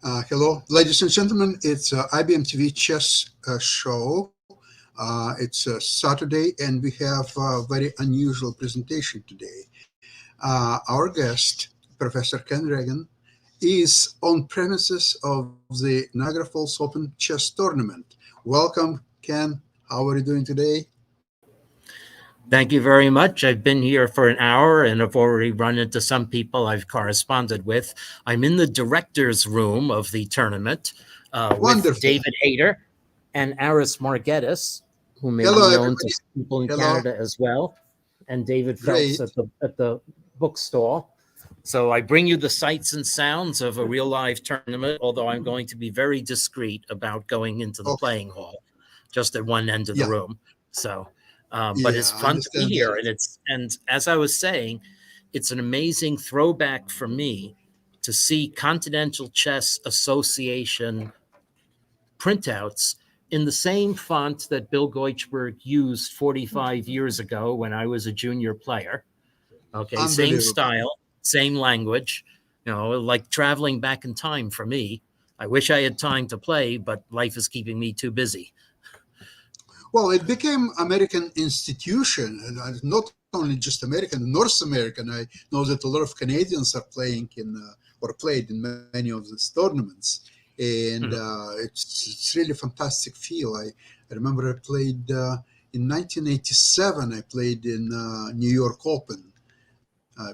Hello, ladies and gentlemen. It's IBM TV Chess Show. It's Saturday, and we have a very unusual presentation today. Our guest, Professor Ken Regan, is on premises of the Niagara Falls Open chess tournament. Welcome, Ken. How are you doing today? Thank you very much. I've been here for an hour and I've already run into some people I've corresponded with. I'm in the director's room of the tournament with Wonderful. David Hayter and Aris Margetis, who may Hello, be known to everybody. people in Hello. Canada as well, and David Phelps Great. at the bookstall. So I bring you the sights and sounds of a real live tournament, although I'm going to be very discreet about going into the Okay. playing hall, just at one end of the Yeah. room. So but Yeah, it's I fun to be understand here, that. and as I was saying, it's an amazing throwback for me to see Continental Chess Association printouts in the same font that Bill Goichberg used 45 years ago when I was a junior player. Okay, same Unbelievable. style, same language, like traveling back in time for me. I wish I had time to play, but life is keeping me too busy. Well, it became American institution, and not only just American, North American. I know that a lot of Canadians are playing in or played in many of these tournaments, and Mhm. it's really fantastic feel. I remember I played in 1987. I played in New York Open,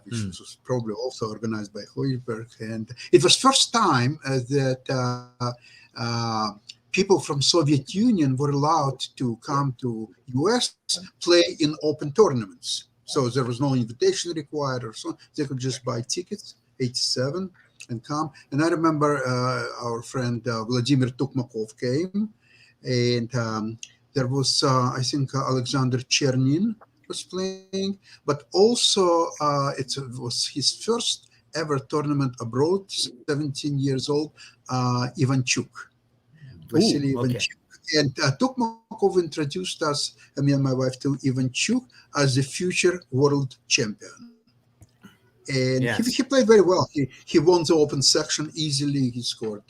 which Mm. was probably also organized by Hoiberg. And it was first time that people from Soviet Union were allowed to come to US, play in open tournaments. So there was no invitation required or so. They could just buy tickets, 87, and come. And I remember our friend Vladimir Tukmakov came, and there was, I think, Alexander Chernin was playing, but also it was his first ever tournament abroad, 17 years old, Ivanchuk, Ooh, Vasily okay. Ivanchuk. And Tokmakov introduced us, me and my wife, to Ivanchuk as the future world champion. And he Yes. played very well. He won the open section easily. He scored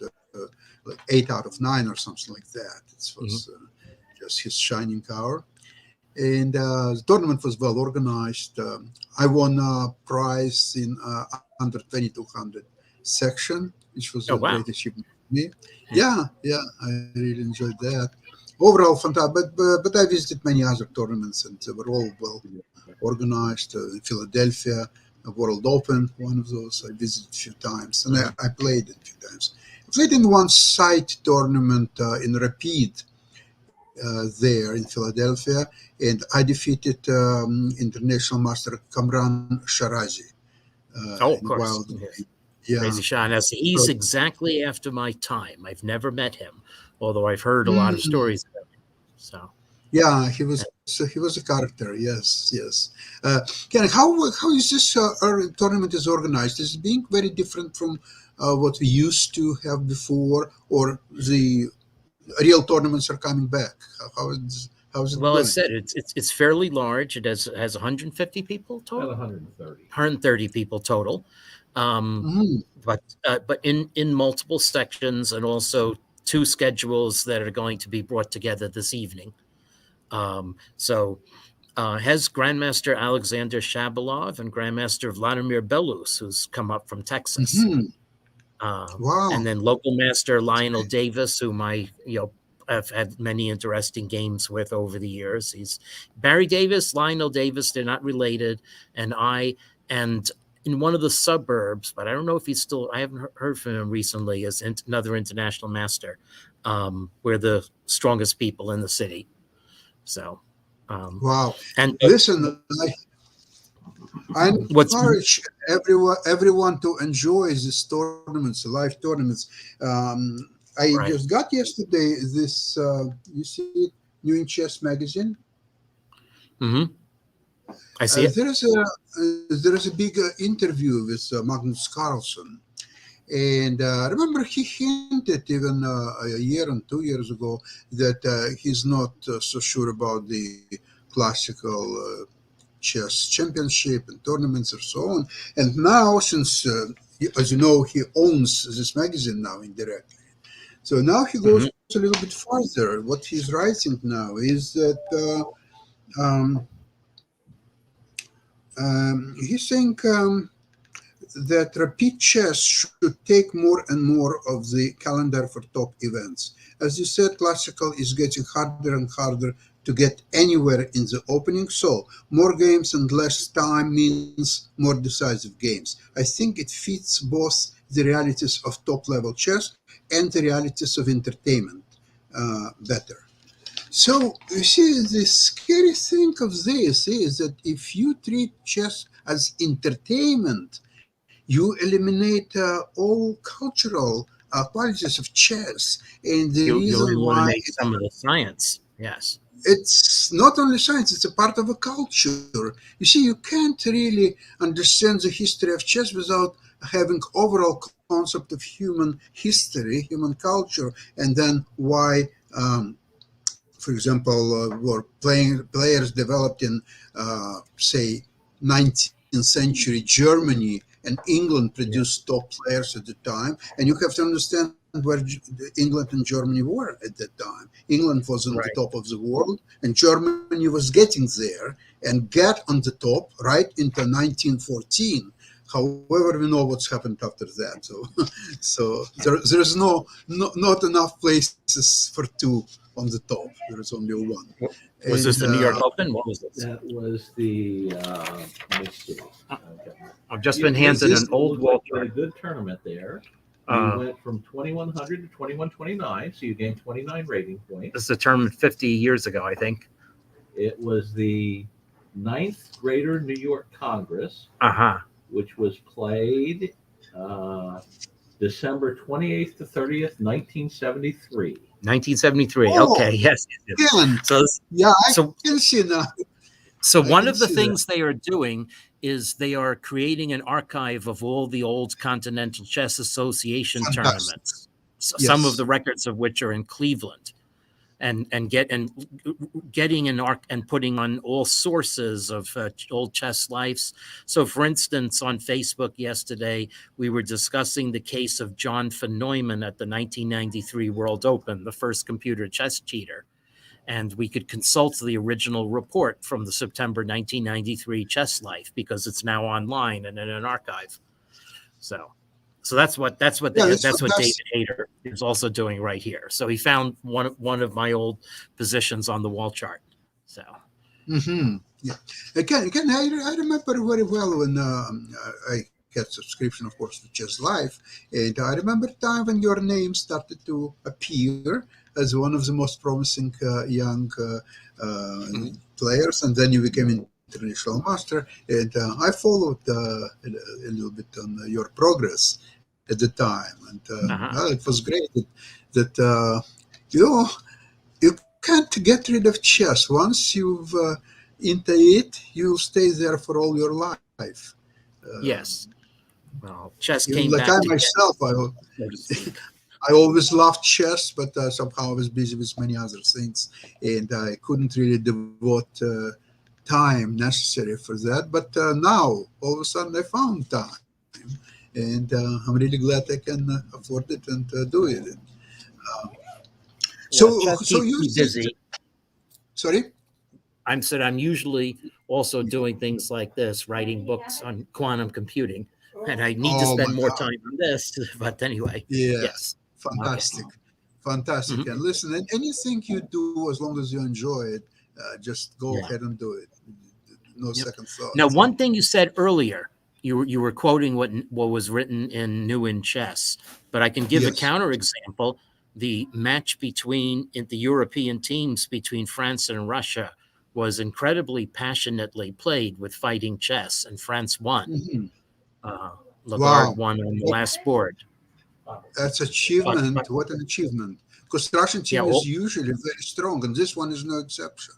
like 8 out of 9 or something like that. It was Mhm. just his shining hour. And the tournament was well organized. I won a prize in under 2200 section, which was a Oh, great wow. achievement for me. Yeah. Yeah, I really enjoyed that. Overall, fantastic. But I visited many other tournaments, and they were all well organized. In Philadelphia, a World Open, one of those I visited a few times, and Mhm. I played it a few times. I played in one side tournament in Rapid there in Philadelphia, and I defeated international master Kamran Sharazi Oh, in of a course. wild Yeah. game. Yeah. Reza Shah. Now, see, he's So, exactly after my time. I've never met him, although I've heard a lot of mm, stories about him. So, yeah, uh, he was a character. Yes, yes. Ken, how is this tournament is organized? Is it being very different from what we used to have before, or the real tournaments are coming back? How is it well, going? as said, it's fairly large. It has 150 people total, 130 people total, um, Hmm. but in multiple sections and also two schedules that are going to be brought together this evening. So has Grandmaster Alexander Shabalov and Grandmaster Vladimir Belus, who's come up from Texas, Hmm. and Wow. then local master That's Lionel great. Davis, whom I've had many interesting games with over the years. He's Barry Davis, Lionel Davis. They're not related, and in one of the suburbs, but I don't know if he's still. I haven't heard from him recently. As another international master, we're the strongest people in the city. So, um, Wow. and Listen, I what's encourage everyone to enjoy these tournaments, live tournaments. Um, I just right? got yesterday this. You see it, New in Chess magazine. Hmm. I see it. There is a big interview with Magnus Carlsen, and remember he hinted even a year and 2 years ago that he's not so sure about the classical chess championship and tournaments and so on. And now, since as you know, he owns this magazine now indirectly. So now he goes Mhm. a little bit further. What he's writing now is that he's saying that repeat chess should take more and more of the calendar for top events. As you said, classical is getting harder and harder to get anywhere in the opening, so more games and less time means more decisive games. I think it fits both the realities of top level chess and the realities of entertainment better. So, you see, the scary thing of this is that if you treat chess as entertainment, you eliminate all cultural qualities of chess. And the You reason why eliminate some of the science. Yes. it's not only science, it's a part of a culture. You see, you can't really understand the history of chess without having overall concept of human history, human culture, and then why for example, were players developed in, say, 19th century Germany and England Yeah. produced top players at the time. And you have to understand where England and Germany were at that time. England was on the Right. top of the world, and Germany was getting there and got on the top right into 1914. However, we know what's happened after that. So, there is not enough places for two on the top. There is only one. Was And this the New York Open? What was this? That was the, let me see. I've just Yeah, been handed this an old It wall looked like a chart. good tournament there. You Uh, went from 2100 to 2129, so you gained 29 rating points. this is a tournament 50 years ago, I think. It was the ninth Greater New York Congress, Uh-huh. which was played December 28th to 30th, 1973. 1973. Oh, Okay, yes. again, So yeah, I so can see now. so I one can of the see that. things they are doing is they are creating an archive of all the old Continental Chess Association Fantastic. tournaments. Some of Yes. the records of which are in Cleveland. And getting an arc and putting on all sources of old chess lives. So, for instance, on Facebook yesterday, we were discussing the case of John von Neumann at the 1993 World Open, the first computer chess cheater. And we could consult the original report from the September 1993 Chess Life because it's now online and in an archive. So that's what Yeah, that's that's what fantastic. David Hayter is also doing right here. So he found one of my old positions on the wall chart. So Yeah. Again, I remember very well when I had subscription, of course, to Chess Life, and I remember time when your name started to appear as one of the most promising young players, and then you became international master. And I followed a little bit on your progress at the time, and well, it was great that you know you can't get rid of chess. Once you've into it, you'll stay there for all your life. yes, well, chess Even came like back I to get, myself, so to speak. I always loved chess, but somehow I was busy with many other things, and I couldn't really devote time necessary for that. But now, all of a sudden, I found time, and I'm really glad I can afford it and do it. Yeah, So, chess so keeps you me say, busy. sorry? I'm usually also doing things like this, writing books on quantum computing, and I need to Oh my spend more God! time on this. But anyway, Yeah, yes, okay. fantastic, fantastic. Mhm. And listen, and anything you do, as long as you enjoy it, just go Yeah. ahead and do it. No Yep. second Now, thoughts. one thing you said earlier, you were quoting what was written in New in Chess, but I can give a Yes. counterexample. The match in the European teams between France and Russia was incredibly passionately played with fighting chess, and France won. Mhm. Uh, Lagarde Wow, won on the what, last board. that's But achievement! What an achievement! Because the Russian yeah, team is usually very strong, and this one is no exception.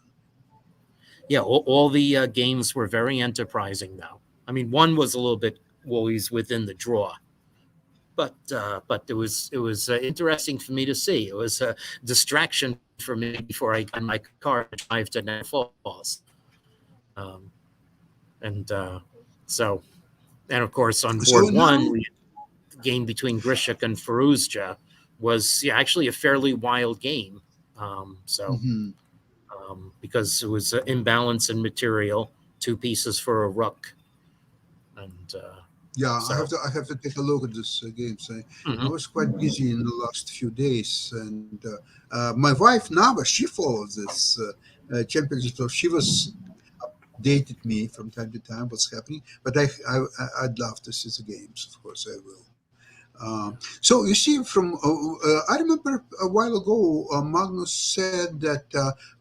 all the games were very enterprising. Though I mean, one was a little bit always within the draw, but it was interesting for me to see. It was a distraction for me before I got in my car to drive to Niagara Falls, um, and so and of course on So board one now, game between Grishik and Firuzja was actually a fairly wild game. Because it was imbalance in material, 2 pieces for a rook, and Yeah, so I have to take a look at this game. So I mhm. was quite busy in the last few days, and my wife Nava, she follows this championship, so she was updated me from time to time what's happening. But I'd love to see the games. Of course, I will. So you see, I remember a while ago, Magnus said that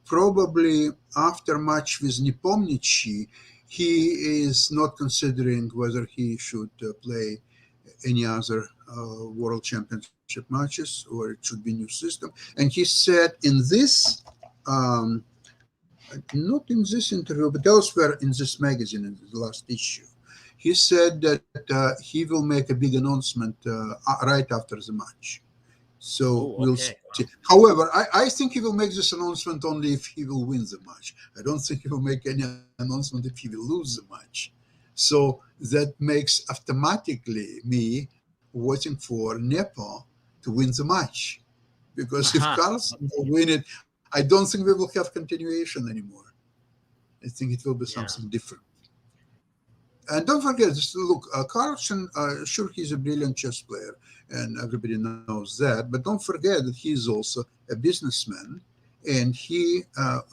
probably after match with Nepomniachtchi, he is not considering whether he should play any other world championship matches or it should be new system. And he said in this, not in this interview, but elsewhere in this magazine, in the last issue, he said that he will make a big announcement right after the match. So we'll see. However, I think he will make this announcement only if he will win the match. I don't think he will make any announcement if he will lose the match. So that makes automatically me waiting for Nepo to win the match. Because if Carlsen will win it, I don't think we will have continuation anymore. I think it will be something different. And don't forget, look, Carlsen, sure, he's a brilliant chess player, and everybody knows that. But don't forget that he's also a businessman, and he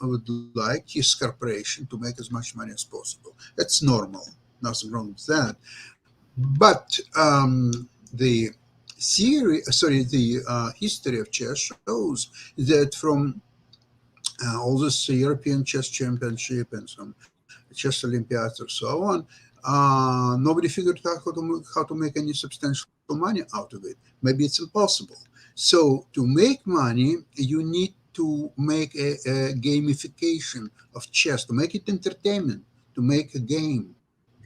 would like his corporation to make as much money as possible. That's normal. Nothing wrong with that. But the history of chess shows that from all this European chess championship and some chess Olympiads or so on, nobody figured out how to make any substantial money out of it. Maybe it's impossible. So to make money, you need to make a gamification of chess, to make it entertainment, to make a game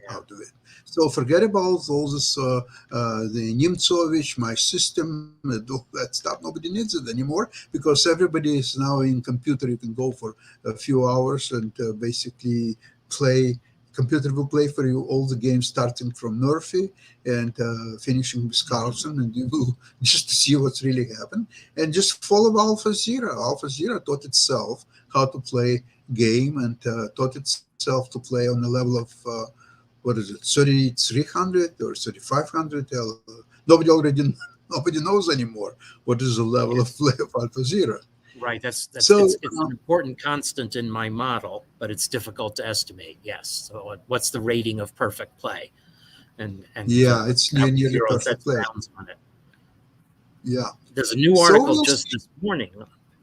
out of it. So forget about all this, the Nemtsovich, my system, all that stuff. Nobody needs it anymore because everybody is now in computer. You can go for a few hours and basically play. Computer will play for you all the games starting from Murphy and finishing with Carlsen, and you will just see what's really happened and just follow AlphaZero. AlphaZero taught itself how to play game and taught itself to play on the level of 3,300 or 3,500. Nobody knows anymore what is the level of play of AlphaZero. Right, it's an important constant in my model, but it's difficult to estimate. Yes, so what's the rating of perfect play? And it's nearly perfect play. On it. Yeah, there's a new article just this morning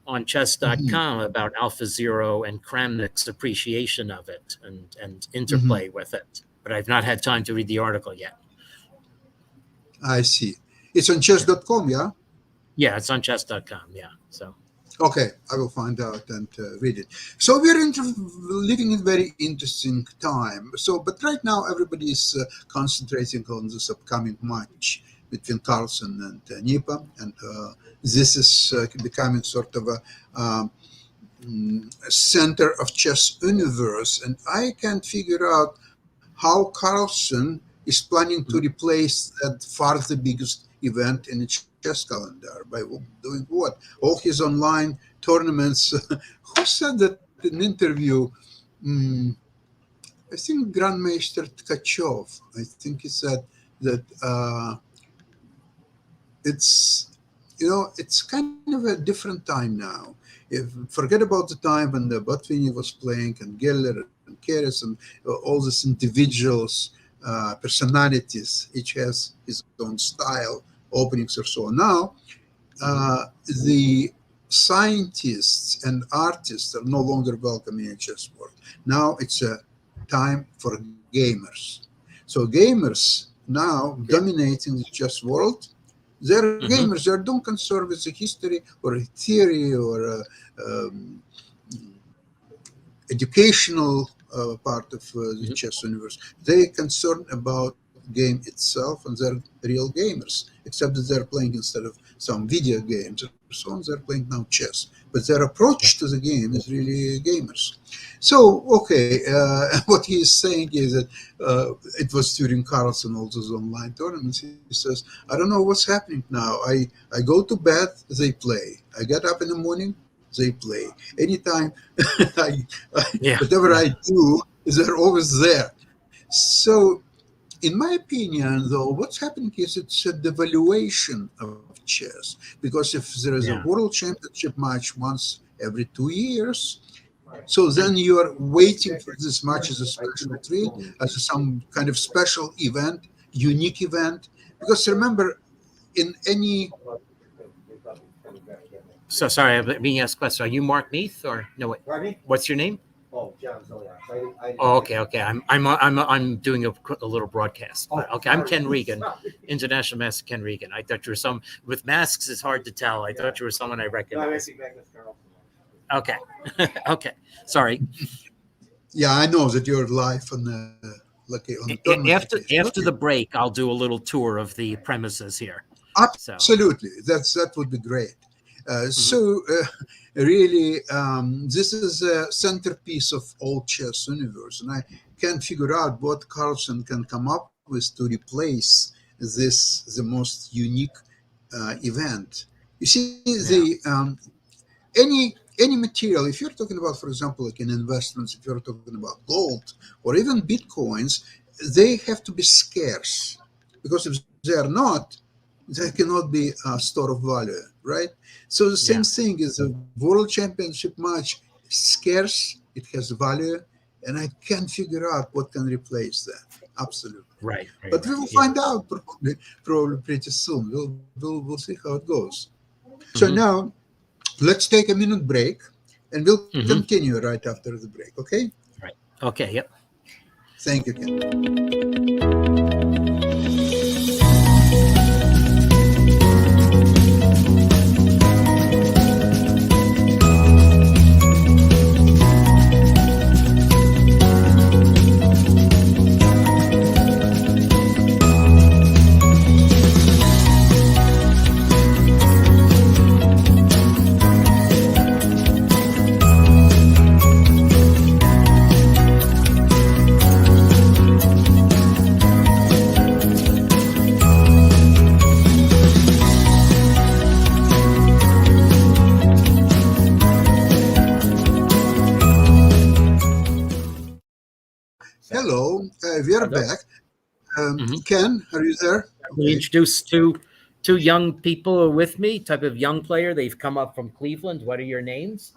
on chess.com about AlphaZero and Kramnik's appreciation of it and interplay with it. But I've not had time to read the article yet. I see. It's on chess.com, yeah? Yeah, it's on chess.com, yeah. So. Okay, I will find out and read it. So we're living in a very interesting time. But right now everybody is concentrating on this upcoming match between Carlsen and Nepo, and this is becoming sort of a center of chess universe. And I can't figure out how Carlsen is planning to replace that far the biggest event in the chess calendar by doing what? All his online tournaments. Who said that in an interview? I think Grandmaster Tkachov. I think he said that it's kind of a different time now. Forget about the time when the Botvini was playing and Geller and Keres and all these individuals, personalities. Each has his own style, openings or so on. Now, the scientists and artists are no longer welcome in a chess world. Now it's a time for gamers. So gamers now dominating the chess world. They're gamers. They don't concern with the history or theory or educational part of the chess universe. They're concerned about game itself, and they're real gamers, except that they're playing instead of some video games or so on. They're playing now chess, but their approach to the game is really gamers. So, okay, what he is saying is that it was during Carlson, all those online tournaments. He says, I don't know what's happening now. I go to bed, they play. I get up in the morning, they play. Anytime, Yeah. whatever I do, they're always there. So, in my opinion, though, what's happening is it's a devaluation of chess. Because if there is a Yeah. world championship match once every 2 years, so then you are waiting for this match as a special treat, as some kind of special event, unique event. Because remember, in any So sorry, I'm being asked a question. Are you Mark Neath or no? What's your name? Oh, John Ziliak. Oh, okay, okay. I'm doing a little broadcast. Okay, I'm Ken Regan, International Master Ken Regan. I thought you were some with masks. It's hard to tell. I thought you were someone I recognize. Okay, okay. Sorry. yeah, I know that you're live on on tournament. After the break, I'll do a little tour of the premises here. So Absolutely, that would be great. So really, this is a centerpiece of all chess universe, and I can't figure out what Carlson can come up with to replace the most unique event. You see, any material, if you're talking about, for example, like in investments, if you're talking about gold or even bitcoins, they have to be scarce, because if they are not, they cannot be a store of value, right? So the same thing is a world championship match, scarce, it has value, and I can't figure out what can replace that. Absolutely. right. But we will find out probably pretty soon. We'll see how it goes. So Mhm. now let's take a minute break, and we'll Mhm. continue right after the break. Okay? Right. Okay. Yep. Thank you, Ken. Hello, we are Hello. back. Mhm. Ken, are you there? We introduced two young people with me, type of young player. They've come up from Cleveland. What are your names?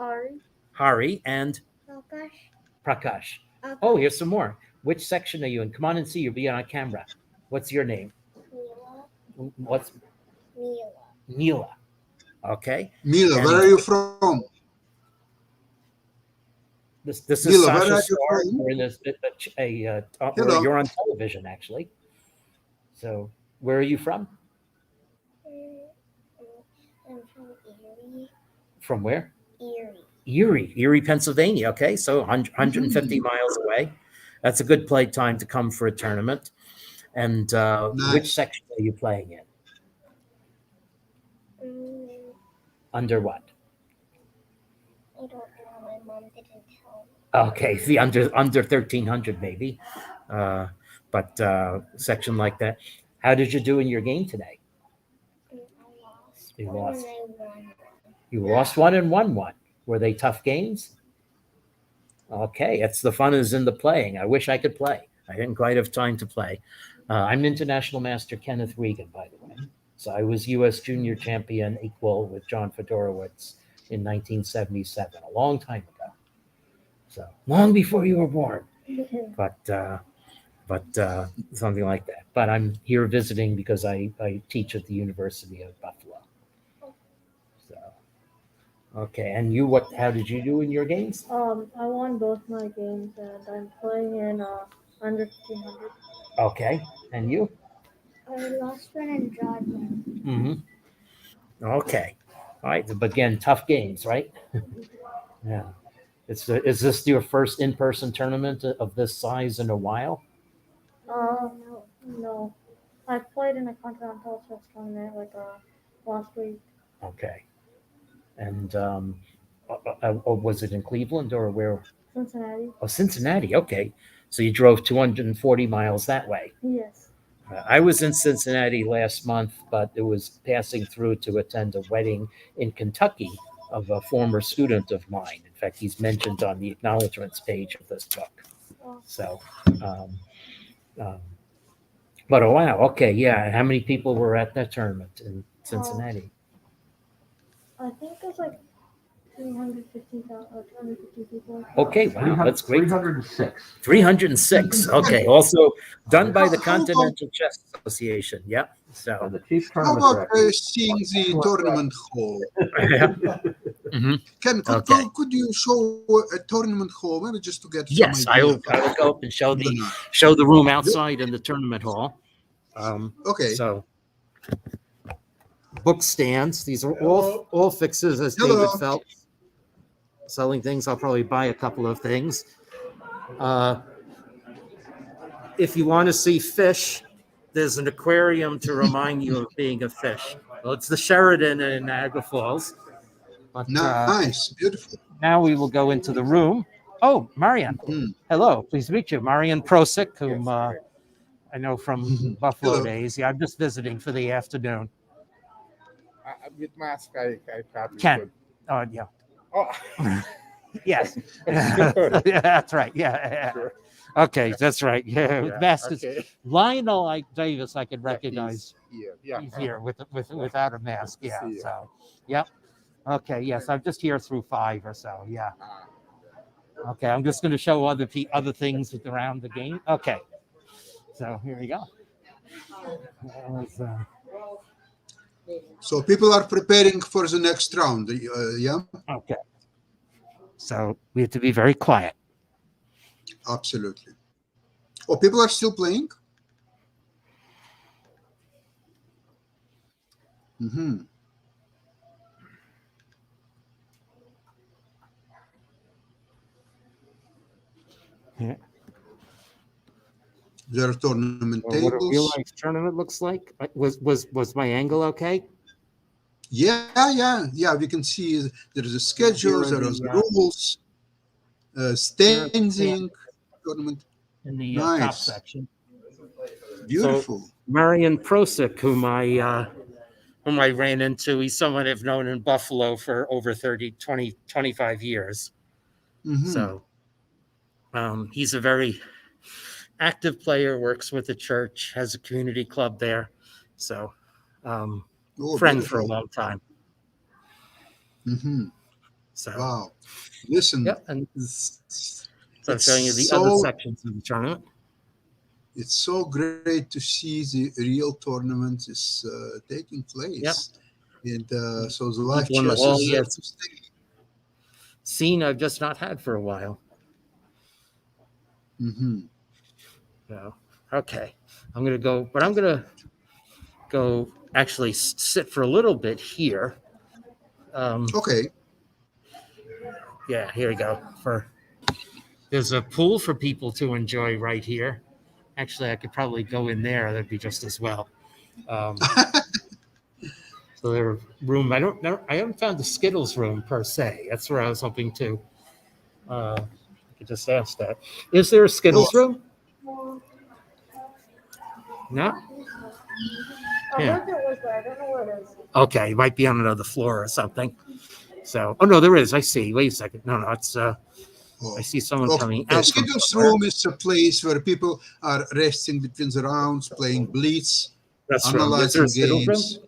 Hari and Akash. Prakash. Oh, here's some more. Which section are you in? Come on and see. You'll be on camera. What's your name? Mila. What's Mila. Neela? Okay. Mila, where And are you from? this is Mila, where Sasha are you Star. from? We're in Hello. you're on television actually. So where are you from? I'm from Erie. From where? Erie. Erie, Pennsylvania. Okay, so 150 Mhm. miles away. That's a good play time to come for a tournament. And which Nice. section are you playing in? Mm, Under what? I don't know. My mom didn't tell me. Okay, see, under 1300 maybe, but section like that. How did you do in your game today? I lost. You one lost. And I won one. You lost one and won one. Were they tough games? Okay, it's the fun is in the playing. I wish I could play. I didn't quite have time to play. I'm International Master Kenneth Regan, by the way. So I was U.S. Junior Champion equal with John Fedorowicz in 1977, a long time ago. So long before you were born, but something like that. But I'm here visiting because I teach at the University of Buffalo. So okay, and you what? How did you do in your games? I won both my games, and I'm playing in under 1500. Okay, and you? I lost one and drawed one. Mm-hmm. Okay. All right. But again, tough games, right? Yeah. Is this your first in-person tournament of this size in a while? No. No, I played in a continental chess tournament last week. Okay. And was it in Cleveland or where? Cincinnati. Oh, Cincinnati. Okay. So you drove 240 miles that way. Yes. I was in Cincinnati last month, but it was passing through to attend a wedding in Kentucky of a former student of mine. In fact, he's mentioned on the acknowledgments page of this book. Oh. So, but oh wow, okay, yeah. How many people were at that tournament in Cincinnati? I think it's like 250,000 or 250 people. Okay, wow, that's great. 306. 306. Okay, also done by the How about- Continental Chess Association. Yep. And So, the chief How tournament about director. seeing the tournament hall? yeah. Mhm. Ken, Okay. could you show a tournament hall, maybe just to get Yes, some I idea? will go up and show the room outside in the tournament hall. Okay. So, book stands. These are all fixes, as Hello. David felt. Selling things. I'll probably buy a couple of things. If you want to see fish, there's an aquarium to remind you of being a fish. Well, it's the Sheridan in Niagara Falls. But Nice, beautiful. now we will go into the room. Oh, Marian. Mhm. Hello, pleased to meet you. Marian Prosick, whom I know from Buffalo Hello. days. Yeah, I'm just visiting for the afternoon. With mask, I probably Ken. could. Yeah. Oh, Yes. Sure. Yeah, that's right. Yeah. Sure. Okay, that's right. Yeah, Yeah, mask is okay. Lionel like Davis. I could Yeah, recognize. Yeah. He's here without a mask. Yeah. See ya. So, yep. Okay. Yes, I'm just here through 5 or so. Yeah. Okay. I'm just going to show other things around the game. Okay. So here we go. That was, So people are preparing for the next round. Yeah, okay. So we have to be very quiet. absolutely. Oh, people are still playing? Mm-hmm. Yeah. There are tournament Or what a real tables. life tournament looks like. Was my angle okay? Yeah. We can see there is a schedule, Here are there are the, rules, standing tournament. In the top Nice. section. Beautiful. Marian Prosick, whom I ran into, he's someone I've known in Buffalo for over 25 years. Mhm. So he's a very active player, works with the church, has a community club there. So Oh, friend for a beautiful. long time. Mm-hmm. So Wow. Listen, yep, and it's so I'm showing you the so- other sections of the tournament. it's so great to see the real tournament is taking place. And so the live People in the chess hall, is yes. to stay. Scene I've just not had for a while. Mm-hmm. So, okay, I'm gonna go actually sit for a little bit here. Okay. Yeah, here we go. There's a pool for people to enjoy right here. Actually, I could probably go in there. That'd be just as well. So there's room. I haven't found the Skittles room per se. That's where I was hoping to. I could just ask that. Is there a Skittles room? No. I Yeah. heard there was, but I don't know where it is. Okay, it might be on another floor or something. So, oh no, there is. I see. Wait a second. No, it's. I see someone coming The out. From Skittles somewhere. room is a place where people are resting between the rounds, playing blitz, That's room. Is there analyzing a Skittles games.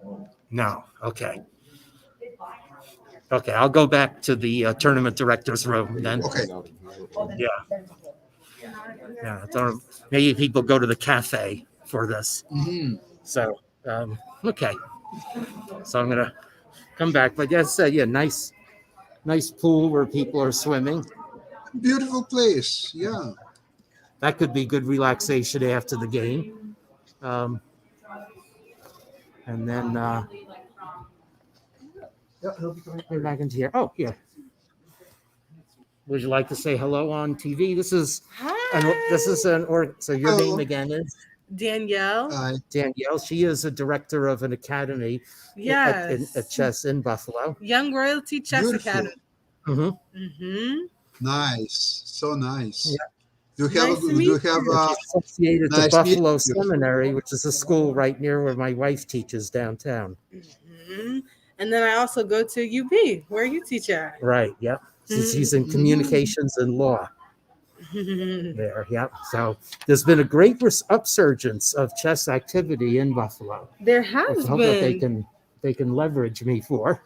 room? No. Okay. Okay, I'll go back to the tournament director's room then. Okay. Yeah. Yeah. Maybe people go to the cafe for this. Mm-hmm. So, okay. So I'm gonna come back, but as I said, yeah, nice pool where people are swimming. Beautiful place. Yeah. That could be good relaxation after the game. And then we're back into here. Oh, yeah. Would you like to say hello on TV? So your Hello. name again is? Danielle. Danielle, she is a director of an academy Yes. at chess in Buffalo. Young Royalty Chess Beautiful. Academy. Mm-hmm. Nice. So nice. Yeah. Do you have Nice to do meet you have you. She's associated nice to Buffalo meeting you. Seminary, which is a school right near where my wife teaches downtown. And then I also go to UB, where you teach at. Right. Yep. She's in communications and law there. Yep. So there's been a great upsurgence of chess activity in Buffalo. There Which has I hope that been. they can leverage me for.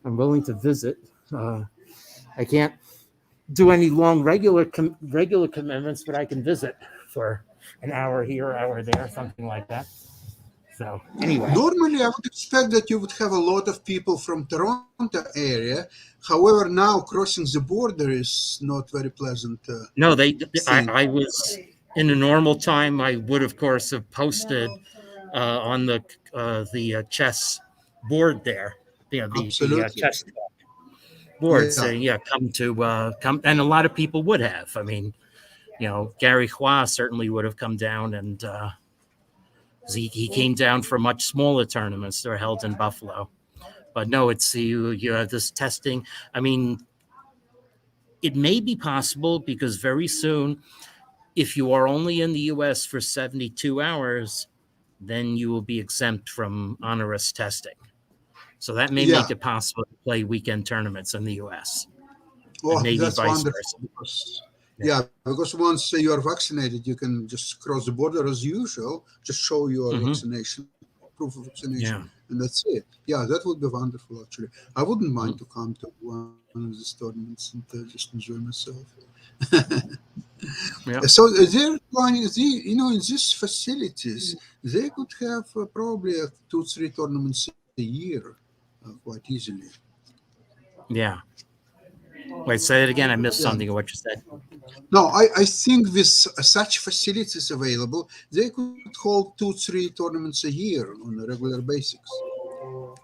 I'm willing to visit. I can't do any long regular commitments, but I can visit for an hour here, hour there, something like that. So anyway, Normally, I would expect that you would have a lot of people from Toronto area. However, now crossing the border is not very pleasant. no, thing. I was in a normal time. I would, of course, have posted on the chess board there, the Absolutely. chess board Yeah. saying, come, and a lot of people would have. I mean, Gary Hua certainly would have come down, and he came down for much smaller tournaments that are held in Buffalo. But no, it's you have this testing. I mean, it may be possible because very soon, if you are only in the U.S. for 72 hours, then you will be exempt from onerous testing. So that may make it possible to play weekend tournaments in the U.S. Oh, maybe that's vice wonderful. versa. Because once you are vaccinated, you can just cross the border as usual. Just show your vaccination, proof of vaccination, and that's it. Yeah, that would be wonderful. Actually, I wouldn't mind to come to one of these tournaments and just enjoy myself. So they're planning, in these facilities, they could have probably 2-3 tournaments a year quite easily. Yeah. Wait, say it again. I missed something of what you said. No, I think with such facilities available, they could hold 2-3 tournaments a year on a regular basis.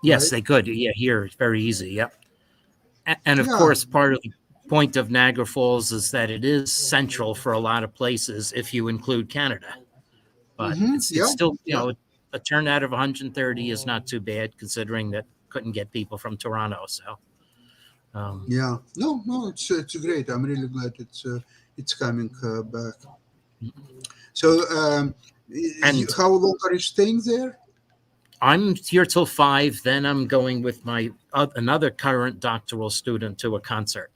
Yes, right? they could. Yeah, here it's very easy. Yep. And of course, part of the point of Niagara Falls is that it is central for a lot of places if you include Canada. But it's still, a turnout of 130 is not too bad considering that couldn't get people from Toronto. So. No, it's great. I'm really glad it's coming back. So, how long are you staying there? I'm here till 5. Then I'm going with my another current doctoral student to a concert,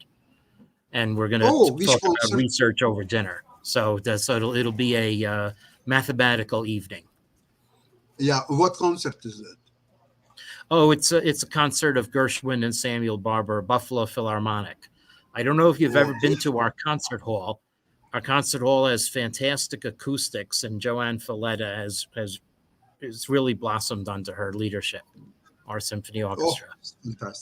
and we're going to talk about research over dinner. So it'll be a mathematical evening. Yeah, what concert is it? Oh, it's a concert of Gershwin and Samuel Barber, Buffalo Philharmonic. I don't know if you've ever been to our concert hall. Our concert hall has fantastic acoustics, and Joanne Falletta has really blossomed under her leadership. Our symphony orchestra. Oh,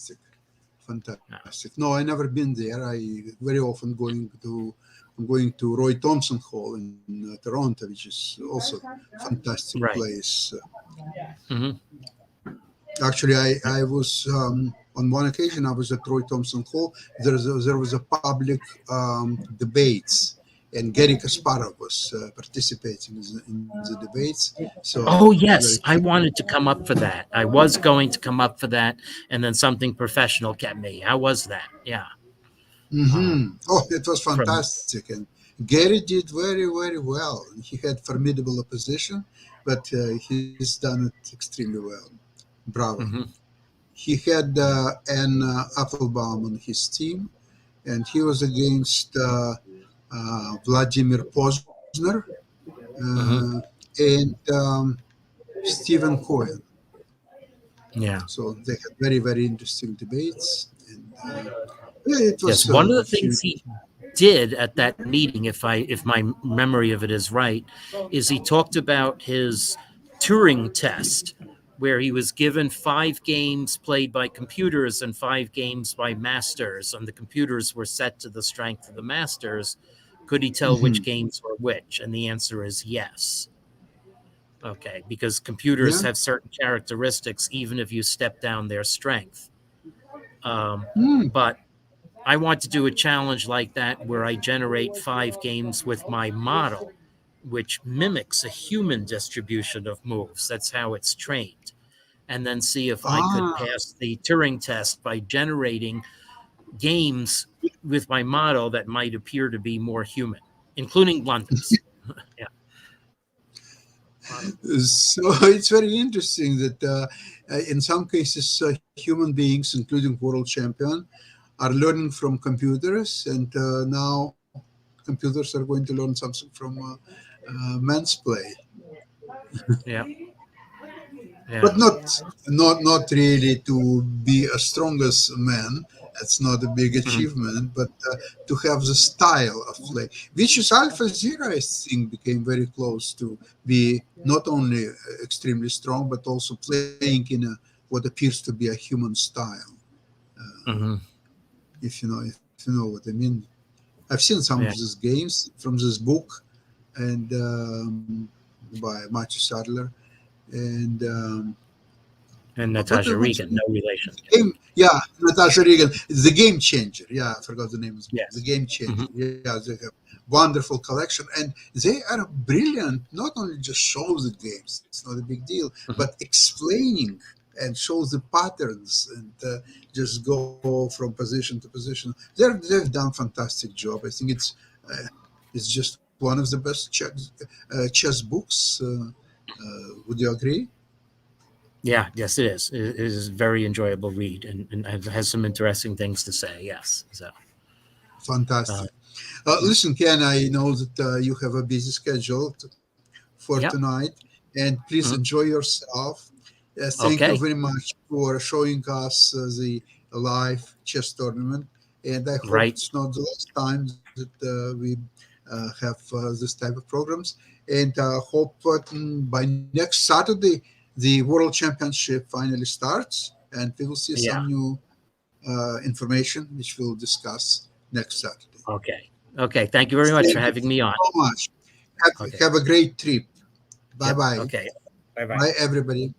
fantastic! No, I never been there. I very often I'm going to Roy Thompson Hall in Toronto, which is also a fantastic place. Actually, I was on one occasion. I was at Roy Thompson Hall. There was a public debates, and Gary Kasparov was participating in the debates. So, yes, I wanted to come up for that. I was going to come up for that, and then something professional kept me. How was that? Yeah. It was fantastic, and Gary did very, very well. He had formidable opposition, but he's done it extremely well. Bravo. He had an Applebaum on his team, and he was against Vladimir Posner and Stephen Cohen. Yeah. So they had very, very interesting debates. And, it was one of the things he did at that meeting, if my memory of it is right, is he talked about his Turing test, where he was given 5 games played by computers and 5 games by masters, and the computers were set to the strength of the masters. Could he tell which games were which? And the answer is yes. Okay, because computers have certain characteristics, even if you step down their strength. But I want to do a challenge like that where I generate 5 games with my model which mimics a human distribution of moves. That's how it's trained. And then see if I could pass the Turing test by generating games with my model that might appear to be more human, including blunders. Yeah. So it's very interesting that in some cases, human beings, including world champion, are learning from computers, and now computers are going to learn something from man's play. Yeah. Yeah. But not really to be as strong as man. That's not a big achievement, but to have the style of play, which is Alpha Zero, I think, became very close to be not only extremely strong, but also playing in what appears to be a human style. Mhm. If you know what I mean. I've seen some Yeah. of these games from this book, and by Matthew Sadler, and And what Natasha what's Regan, no relation. yeah, Natasha Regan, the Game Changer. Yeah, I forgot the name of the book. Yes. The Game Changer. Mhm. Yeah, they have wonderful collection, and they are brilliant. Not only just show the games, it's not a big deal, but explaining and show the patterns and just go from position to position. They've done fantastic job. I think it's just one of the best chess books. Would you agree? Yeah, yes, it is. It is a very enjoyable read and has some interesting things to say. Yes. So, Fantastic. Listen, Ken, I know that you have a busy schedule for Yep. tonight, and please Mhm. enjoy yourself. Thank you Okay. very much for showing us the live chess tournament, and I hope Right. it's not the last time that we have this type of programs. And hope by next Saturday the World Championship finally starts, and we will see Yeah. some new information which we'll discuss next Saturday. Okay. Okay. Thank you very much for Thank you having me on. so much. Okay. Have a great trip. Bye Yep. bye. Okay. Bye bye. Bye, everybody.